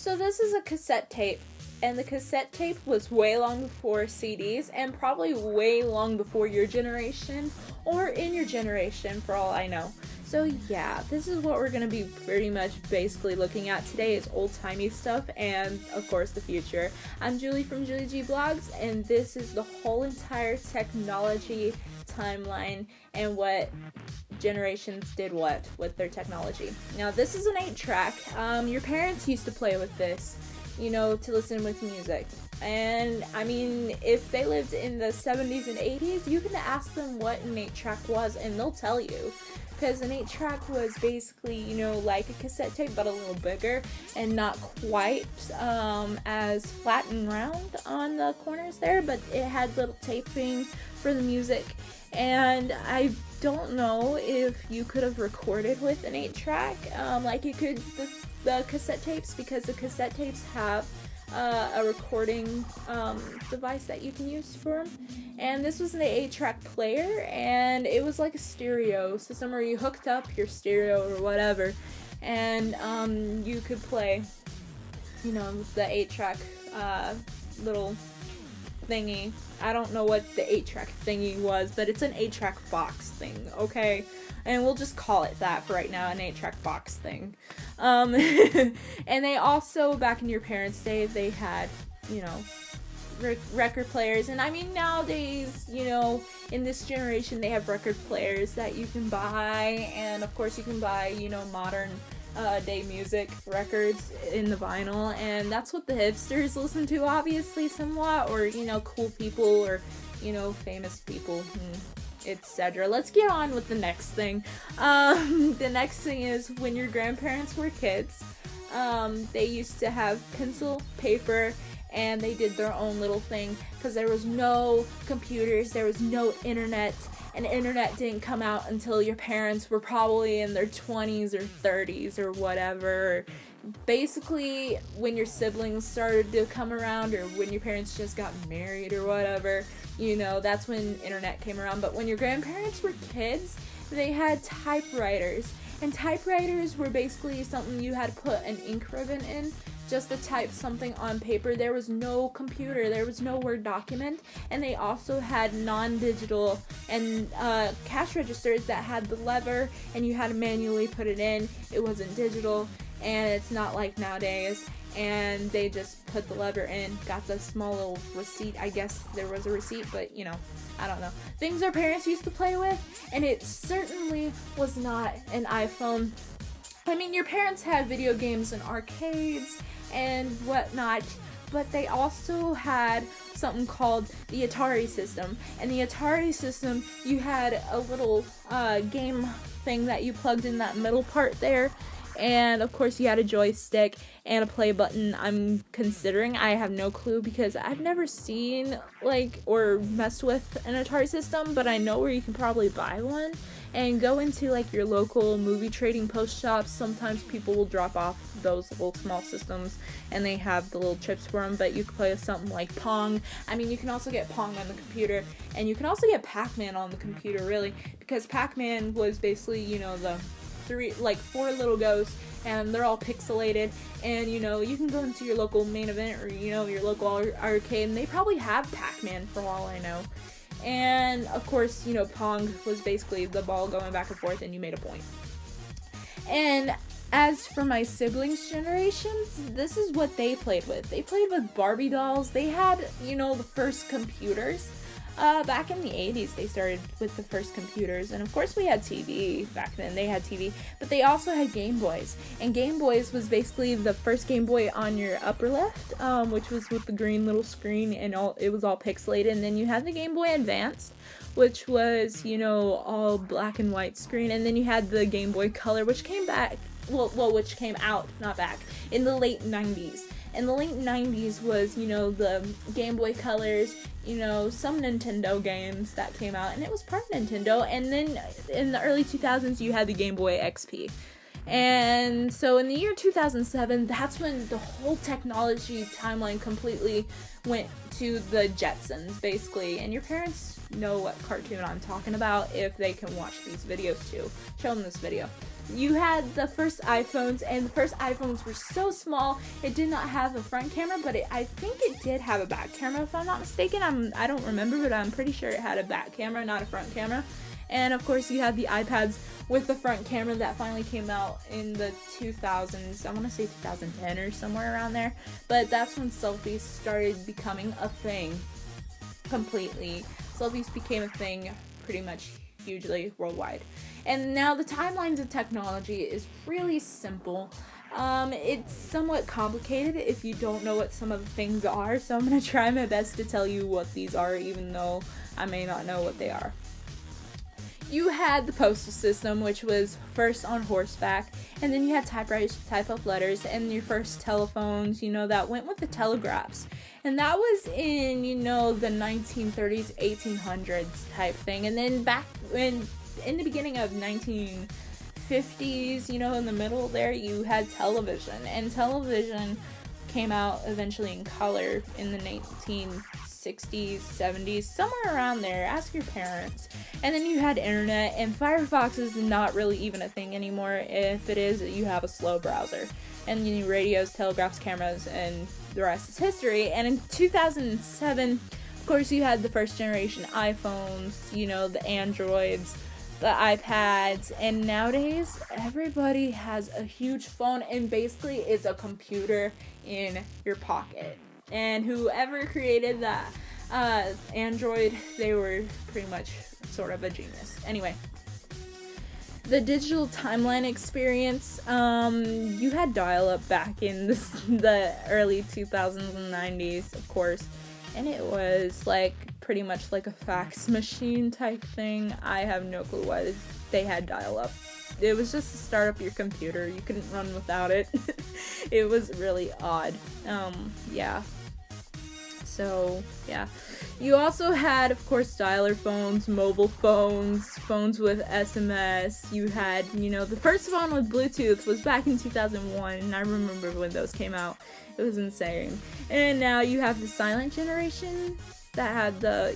So this is a cassette tape, and the cassette tape was way long before CDs, and probably way long before your generation, or in your generation, for all I know. So yeah, this is what we're going to be pretty much basically looking at today, is old-timey stuff, and of course the future. I'm Julie from Julie G Blogs, and this is the whole entire technology timeline and what generations did what with their technology. Now this is an 8-track. Your parents used to play with this, to listen with music. And I mean, if they lived in the 70s and 80s, you can ask them what an 8-track was and they'll tell you. Because an 8-track was basically, like a cassette tape, but a little bigger and not quite as flat and round on the corners there, but it had little taping for the music. And I don't know if you could have recorded with an 8-track like you could the cassette tapes, because the cassette tapes have a recording device that you can use for them. And this was an 8-track player, and it was like a stereo system where you hooked up your stereo or whatever, and you could play, the 8-track little thingy. I don't know what the 8-track thingy was, but it's an 8-track box thing, okay? And we'll just call it that for right now, an 8-track box thing. And they also, back in your parents' day, they had, record players. And I mean, nowadays, in this generation, they have record players that you can buy. And of course, you can buy, modern day music records in the vinyl, and that's what the hipsters listen to, obviously, somewhat, or cool people, or famous people, etc. Let's get on with the next thing. The next thing is, when your grandparents were kids, they used to have pencil, paper, and they did their own little thing, because there was no computers, there was no internet, and internet didn't come out until your parents were probably in their 20s or 30s or whatever. Basically, when your siblings started to come around, or when your parents just got married or whatever, that's when internet came around. But when your grandparents were kids, they had typewriters. And typewriters were basically something you had to put an ink ribbon in just to type something on paper. There was no computer, there was no Word document, and they also had non-digital and cash registers that had the lever, and you had to manually put it in. It wasn't digital, and it's not like nowadays. And they just put the lever in, got the small little receipt. I guess there was a receipt, but I don't know. Things our parents used to play with, and it certainly was not an iPhone. I mean, your parents had video games and arcades and whatnot, but they also had something called the Atari System. And the Atari System, you had a little game thing that you plugged in that middle part there. And of course you had a joystick and a play button. I'm considering, I have no clue, because I've never seen or messed with an Atari System, but I know where you can probably buy one and go into your local movie trading post shops. Sometimes people will drop off those little small systems and they have the little chips for them, but you can play with something like Pong. I mean, you can also get Pong on the computer, and you can also get Pac-Man on the computer, really, because Pac-Man was basically, the four little ghosts, and they're all pixelated, and you can go into your local main event, or your local arcade, and they probably have Pac-Man for all I know. And of course, Pong was basically the ball going back and forth and you made a point. And as for my siblings' generations, this is what they played with. They played with Barbie dolls. They had, the first computers. Back in the 80s, they started with the first computers, and of course we had TV back then. They had TV, but they also had Game Boys, and Game Boys was basically the first Game Boy on your upper left, which was with the green little screen, and it was all pixelated. And then you had the Game Boy Advanced, which was, all black and white screen, and then you had the Game Boy Color, which came back, which came out, not back, in the late 90s. In the late 90s was, the Game Boy Colors, some Nintendo games that came out, and it was part of Nintendo. And then in the early 2000s, you had the Game Boy XP. And so in the year 2007, that's when the whole technology timeline completely went to the Jetsons, basically. And your parents know what cartoon I'm talking about if they can watch these videos too. Show them this video. You had the first iPhones, and the first iPhones were so small, it did not have a front camera, but I think it did have a back camera, if I'm not mistaken. I don't remember, but I'm pretty sure it had a back camera, not a front camera. And of course you had the iPads with the front camera that finally came out in the 2000s. I want to say 2010 or somewhere around there. But that's when selfies started becoming a thing completely. Selfies became a thing pretty much hugely worldwide. And now the timelines of technology is really simple. It's somewhat complicated if you don't know what some of the things are, so I'm going to try my best to tell you what these are, even though I may not know what they are. You had the postal system, which was first on horseback, and then you had typewriters to type up letters, and your first telephones, that went with the telegraphs. And that was in, the 1930s, 1800s type thing. And then back in the beginning of 1950s, in the middle there, you had television. And television came out eventually in color in the 1960s, 70s, somewhere around there. Ask your parents. And then you had internet, and Firefox is not really even a thing anymore. If it is, you have a slow browser. And radios, telegraphs, cameras, and the rest is history. And in 2007, of course, you had the first generation iPhones, the Androids, the iPads, and nowadays everybody has a huge phone, and basically it's a computer in your pocket. And whoever created that Android, they were pretty much sort of a genius. Anyway, the digital timeline experience, you had dial-up back in the early 2000s and 90s, of course, and it was pretty much like a fax machine type thing. I have no clue why they had dial-up. It was just to start up your computer. You couldn't run without it. It was really odd. Yeah. So, yeah. You also had, of course, dialer phones, mobile phones, phones with SMS. You had, the first phone with Bluetooth was back in 2001, and I remember when those came out. It was insane. And now you have the silent generation that had the,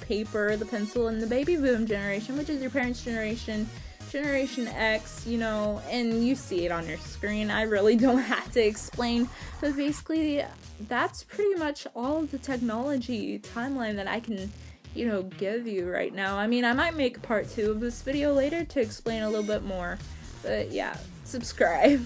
paper, the pencil, and the baby boom generation, which is your parents' generation. Generation X, and you see it on your screen. I really don't have to explain, but basically that's pretty much all of the technology timeline that I can, give you right now. I mean, I might make part 2 of this video later to explain a little bit more, but yeah, subscribe.